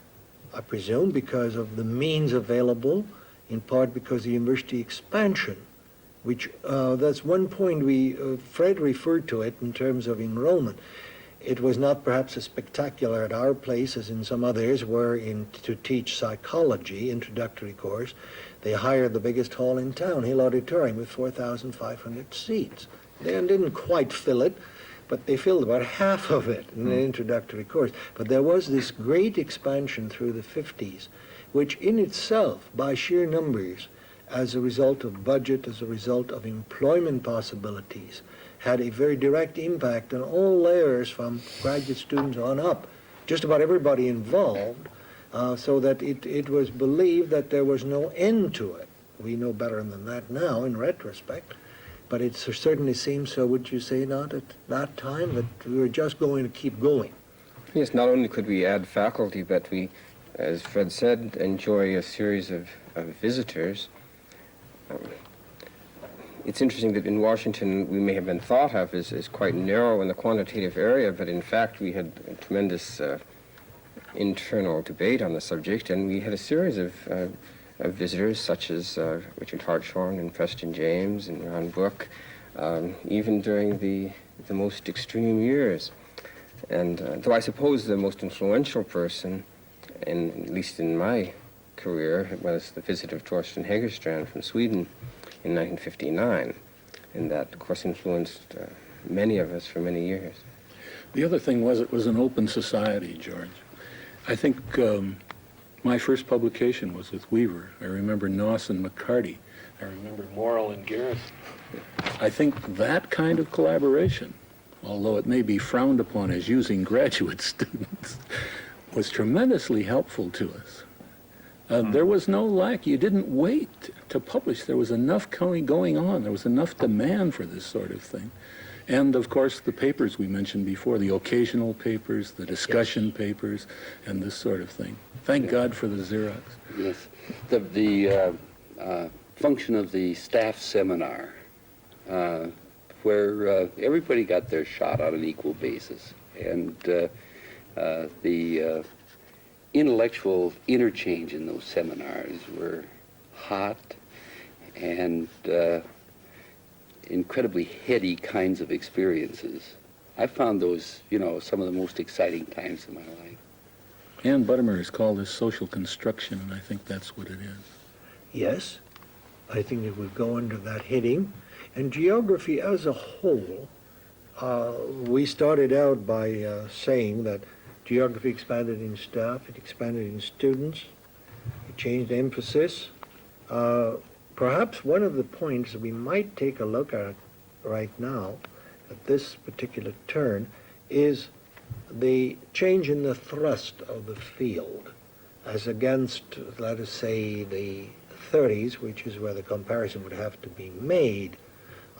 [SPEAKER 2] I presume, because of the means available, in part because of the university expansion, which that's one point Fred referred to it in terms of enrollment. It was not perhaps as spectacular at our place as in some others, where to teach psychology, introductory course, they hired the biggest hall in town, Hill Auditorium, with 4,500 seats. They didn't quite fill it, but they filled about half of it in the introductory course. But there was this great expansion through the 50s, which in itself, by sheer numbers, as a result of budget, as a result of employment possibilities, had a very direct impact on all layers from graduate students on up, just about everybody involved, so that it was believed that there was no end to it. We know better than that now in retrospect, but it certainly seems so, would you say not, at that time, that we were just going to keep going?
[SPEAKER 6] Yes, not only could we add faculty, but we, as Fred said, enjoy a series of visitors. It's interesting that in Washington we may have been thought of as quite narrow in the quantitative area, but in fact we had a tremendous internal debate on the subject, and we had a series of visitors such as Richard Hartshorne and Preston James and Ron Book, even during the most extreme years. And though I suppose the most influential person, at least in my career, was the visit of Torsten Hägerstrand from Sweden in 1959, and that, of course, influenced many of us for many years.
[SPEAKER 5] The other thing was it was an open society, George. I think my first publication was with Weaver. I remember Knos and Mccarty. I remember Morrill and Garrison. I think that kind of collaboration, although it may be frowned upon as using graduate students, was tremendously helpful to us. There was no lack. You didn't wait to publish. There was enough going on. There was enough demand for this sort of thing. And, of course, the papers we mentioned before, the occasional papers, the discussion papers, and this sort of thing. Thank God for the Xerox.
[SPEAKER 4] Yes. The function of the staff seminar, where everybody got their shot on an equal basis. And the intellectual interchange in those seminars were hot and incredibly heady kinds of experiences. I found those, some of the most exciting times of my life.
[SPEAKER 5] Ann Buttimer has called this social construction, and I think that's what it is.
[SPEAKER 2] Yes, I think it would go under that heading. And geography as a whole, we started out by saying that geography expanded in staff, it expanded in students, it changed emphasis. Perhaps one of the points that we might take a look at right now, at this particular turn, is the change in the thrust of the field as against, let us say, the 30s, which is where the comparison would have to be made.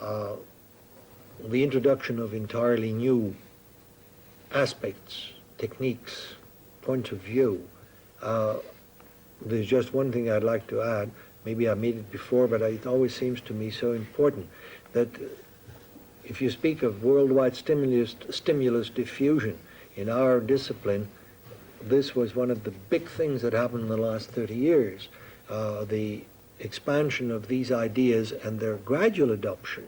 [SPEAKER 2] The introduction of entirely new aspects, techniques, points of view. There's just one thing I'd like to add. Maybe I made it before, but it always seems to me so important that if you speak of worldwide stimulus diffusion in our discipline, this was one of the big things that happened in the last 30 years. The expansion of these ideas and their gradual adoption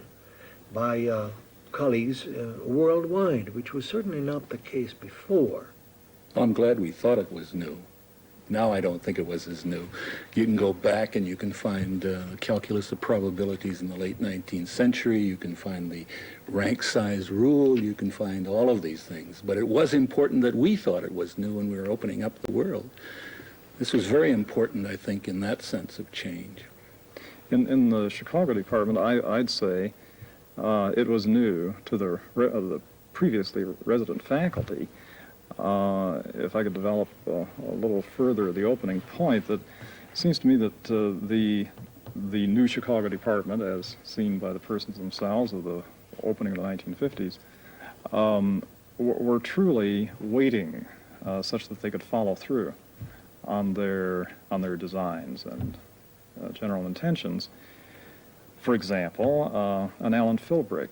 [SPEAKER 2] by colleagues worldwide, which was certainly not the case before.
[SPEAKER 5] I'm glad we thought it was new. Now I don't think it was as new. You can go back and you can find calculus of probabilities in the late 19th century. You can find the rank size rule. You can find all of these things. But it was important that we thought it was new when we were opening up the world. This was very important, I think, in that sense of change.
[SPEAKER 3] In the Chicago department, I'd say it was new to the previously resident faculty. If I could develop a little further the opening point, that it seems to me that the new Chicago department, as seen by the persons themselves of the opening of the 1950s, were truly waiting such that they could follow through on their designs and general intentions. For example, an Alan Philbrick,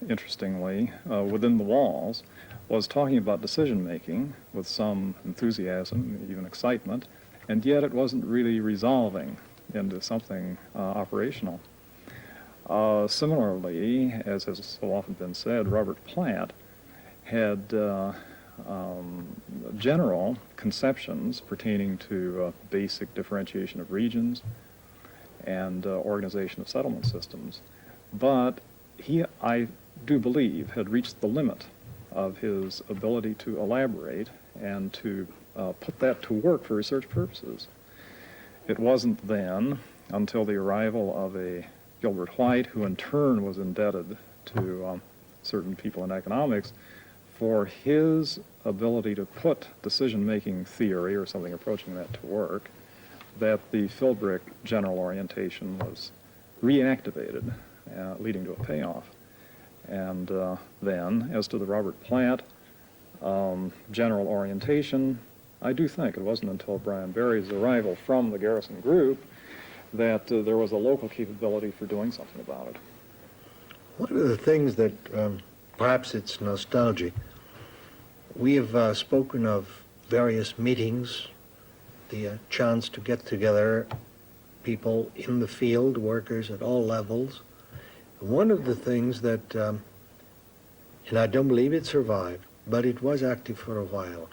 [SPEAKER 3] interestingly, within the walls, was talking about decision-making with some enthusiasm, even excitement, and yet it wasn't really resolving into something operational. Similarly, as has so often been said, Robert Plant had general conceptions pertaining to basic differentiation of regions and organization of settlement systems. But he, I do believe, had reached the limit of his ability to elaborate and to put that to work for research purposes. It wasn't then until the arrival of a Gilbert White, who in turn was indebted to certain people in economics, for his ability to put decision-making theory or something approaching that to work, that the Philbrick general orientation was reactivated, leading to a payoff. And then, as to the Robert Platt general orientation, I do think it wasn't until Brian Barry's arrival from the Garrison Group that there was a local capability for doing something about it.
[SPEAKER 2] One of the things that, perhaps it's nostalgic, we have spoken of various meetings, the chance to get together people in the field, workers at all levels. One of the things that, and I don't believe it survived, but it was active for a while.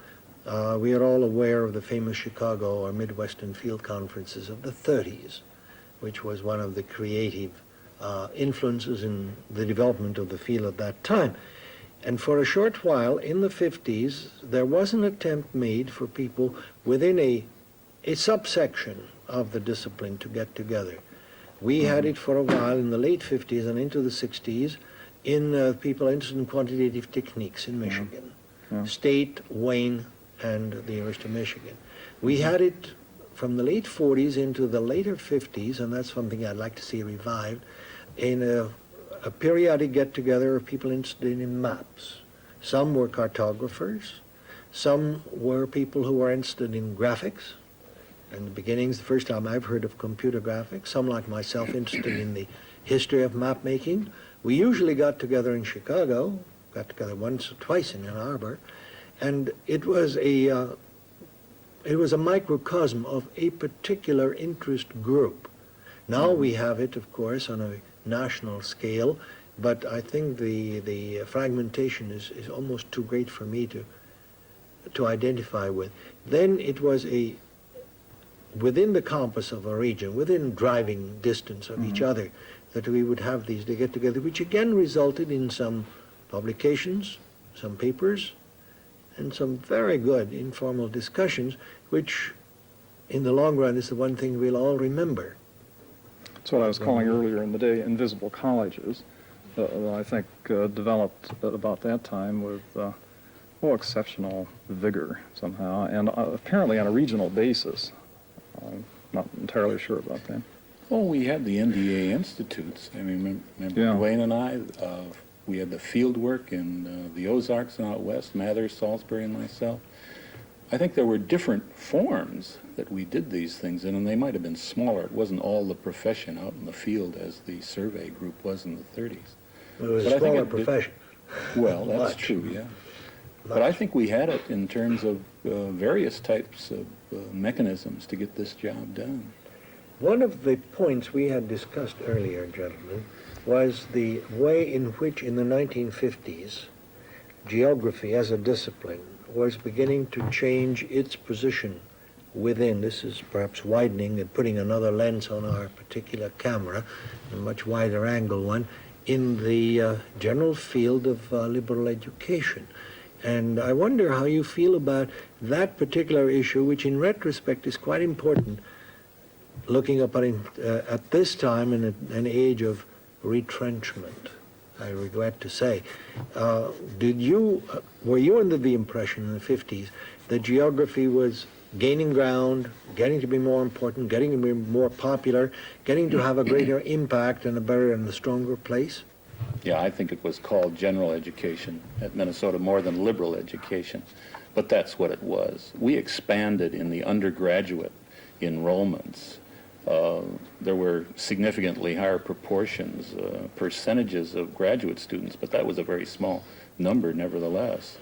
[SPEAKER 2] We are all aware of the famous Chicago or Midwestern Field Conferences of the 30s, which was one of the creative influences in the development of the field at that time. And for a short while in the 50s, there was an attempt made for people within a subsection of the discipline to get together. We had it for a while in the late 50s and into the 60s in people interested in quantitative techniques in Michigan, State, Wayne, and the University of Michigan. We had it from the late 40s into the later 50s, and that's something I'd like to see revived, in a periodic get-together of people interested in maps. Some were cartographers, some were people who were interested in graphics. In the beginnings, the first time I've heard of computer graphics, some like myself interested in the history of map making. We usually got together in Chicago, got together once or twice in Ann Arbor, and it was a microcosm of a particular interest group. Now we have it, of course, on a national scale, but I think the fragmentation is almost too great for me to identify with. Then it was within the compass of a region, within driving distance of each other, that we would have these to get together, which again resulted in some publications, some papers, and some very good informal discussions, which in the long run is the one thing we'll all remember.
[SPEAKER 3] That's what I was calling earlier in the day invisible colleges, that I think developed at about that time with exceptional vigor somehow, and apparently on a regional basis. I'm not entirely sure about that.
[SPEAKER 5] Well, we had the NDA institutes. I mean, remember Duane and I, we had the field work in the Ozarks and out west, Mathers, Salisbury, and myself. I think there were different forms that we did these things in, and they might have been smaller. It wasn't all the profession out in the field as the survey group was in the 30s.
[SPEAKER 2] It was a smaller profession.
[SPEAKER 5] Well, that's true, yeah. But I think we had it in terms of various types of mechanisms to get this job done.
[SPEAKER 2] One of the points we had discussed earlier, gentlemen, was the way in which in the 1950s geography as a discipline was beginning to change its position within. This is perhaps widening and putting another lens on our particular camera, a much wider angle one, in the general field of liberal education. And I wonder how you feel about that particular issue, which in retrospect is quite important, looking up at this time in an age of retrenchment, I regret to say. Were you under the impression in the 50s that geography was gaining ground, getting to be more important, getting to be more popular, getting to have a greater impact and a better and a stronger place?
[SPEAKER 5] Yeah, I think it was called general education at Minnesota more than liberal education, but that's what it was. We expanded in the undergraduate enrollments. There were significantly higher proportions, percentages of graduate students, but that was a very small number nevertheless.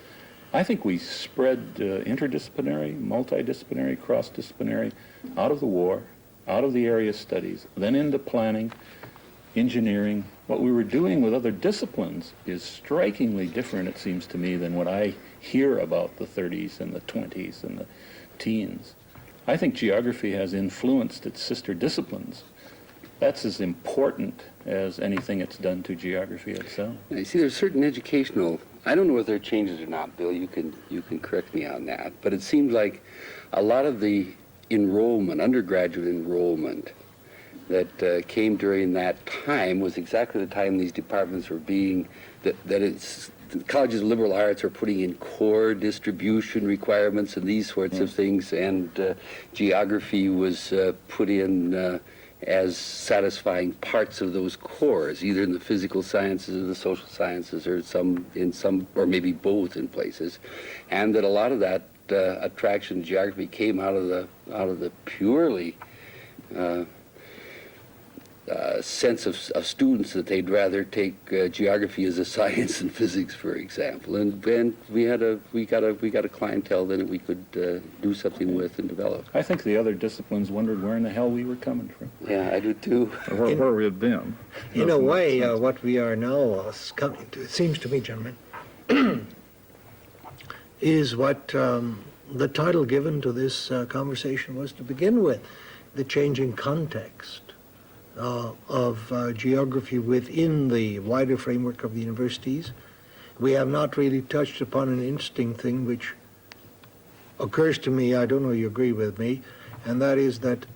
[SPEAKER 5] I think we spread interdisciplinary, multidisciplinary, cross-disciplinary out of the war, out of the area studies, then into planning, engineering, what we were doing with other disciplines is strikingly different, it seems to me, than what I hear about the 30s and the 20s and the teens. I think geography has influenced its sister disciplines. That's as important as anything it's done to geography itself.
[SPEAKER 4] Now, you see, there's certain educational, I don't know whether there are changes or not, Bill, you can correct me on that, but it seems like a lot of the enrollment, undergraduate enrollment, that came during that time was exactly the time these departments were being, that it's, the colleges of liberal arts are putting in core distribution requirements and these sorts of things, and geography was put in as satisfying parts of those cores, either in the physical sciences or the social sciences, or or maybe both in places, and that a lot of that attraction to geography came out of the purely sense of students that they'd rather take geography as a science than physics, for example, and we got a clientele then that we could do something with and develop.
[SPEAKER 5] I think the other disciplines wondered where in the hell we were coming from.
[SPEAKER 4] Yeah, I do too.
[SPEAKER 3] Or where we had been.
[SPEAKER 2] In a way, what we are now coming to, it seems to me, gentlemen, is what the title given to this conversation was to begin with, the changing context of geography within the wider framework of the universities. We have not really touched upon an interesting thing which occurs to me, I don't know if you agree with me, and that is that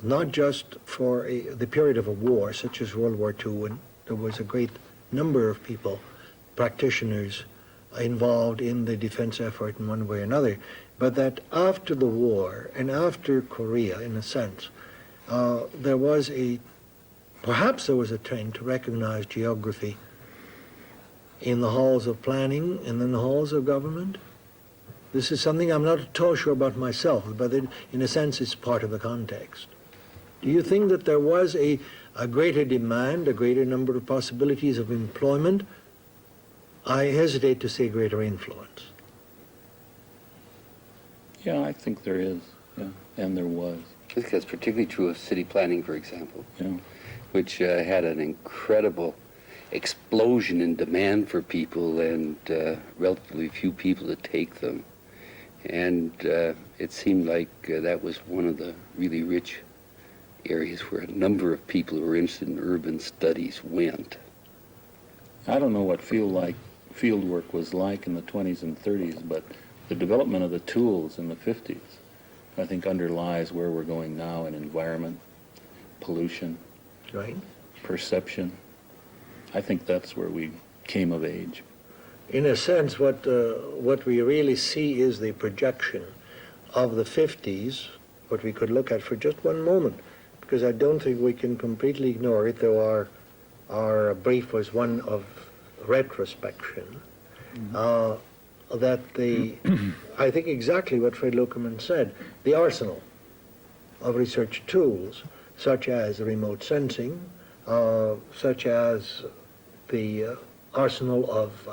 [SPEAKER 2] not just for the period of a war, such as World War II, when there was a great number of people, practitioners, involved in the defense effort in one way or another, but that after the war and after Korea, in a sense, perhaps there was a trend to recognize geography in the halls of planning and in the halls of government. This is something I'm not at all sure about myself, but in a sense it's part of the context. Do you think that there was a greater demand, a greater number of possibilities of employment? I hesitate to say greater influence.
[SPEAKER 5] Yeah, I think there is, yeah, and there was.
[SPEAKER 4] I think that's particularly true of city planning, for example,
[SPEAKER 5] Yeah.
[SPEAKER 4] which had an incredible explosion in demand for people and relatively few people to take them. And it seemed like that was one of the really rich areas where a number of people who were interested in urban studies went.
[SPEAKER 5] I don't know what field work was like in the 20s and 30s, but the development of the tools in the 50s, I think, underlies where we're going now in environment, pollution,
[SPEAKER 2] Right?
[SPEAKER 5] perception. I think that's where we came of age.
[SPEAKER 2] In a sense, what we really see is the projection of the 50s, what we could look at for just one moment, because I don't think we can completely ignore it, though our brief was one of retrospection. I think exactly what Fred Lukermann said, the arsenal of research tools, such as remote sensing, such as the arsenal of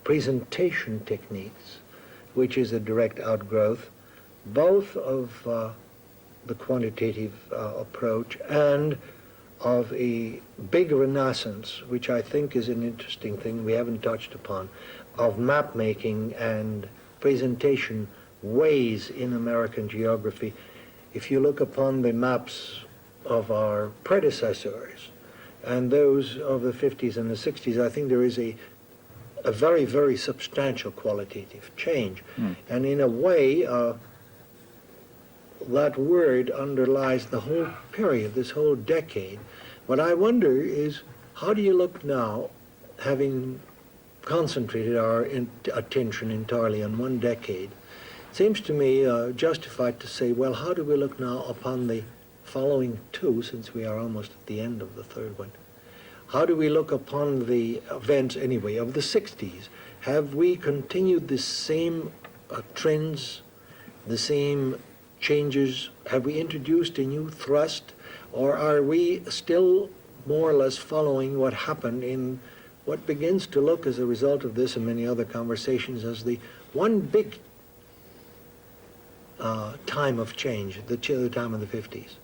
[SPEAKER 2] presentation techniques, which is a direct outgrowth both of the quantitative approach and of a big renaissance, which I think is an interesting thing we haven't touched upon, of map making and presentation ways in American geography. If you look upon the maps of our predecessors and those of the 50s and the 60s, I think there is a very, very substantial qualitative change. And in a way, that word underlies the whole period, this whole decade. What I wonder is, how do you look now, having concentrated our attention entirely on one decade? It seems to me justified to say, well, how do we look now upon the following two, since we are almost at the end of the third one? How do we look upon the events, anyway, of the 60s? Have we continued the same trends, the same changes? Have we introduced a new thrust? Or are we still more or less following what happened in what begins to look, as a result of this and many other conversations, as the one big time of change, the time of the 50s?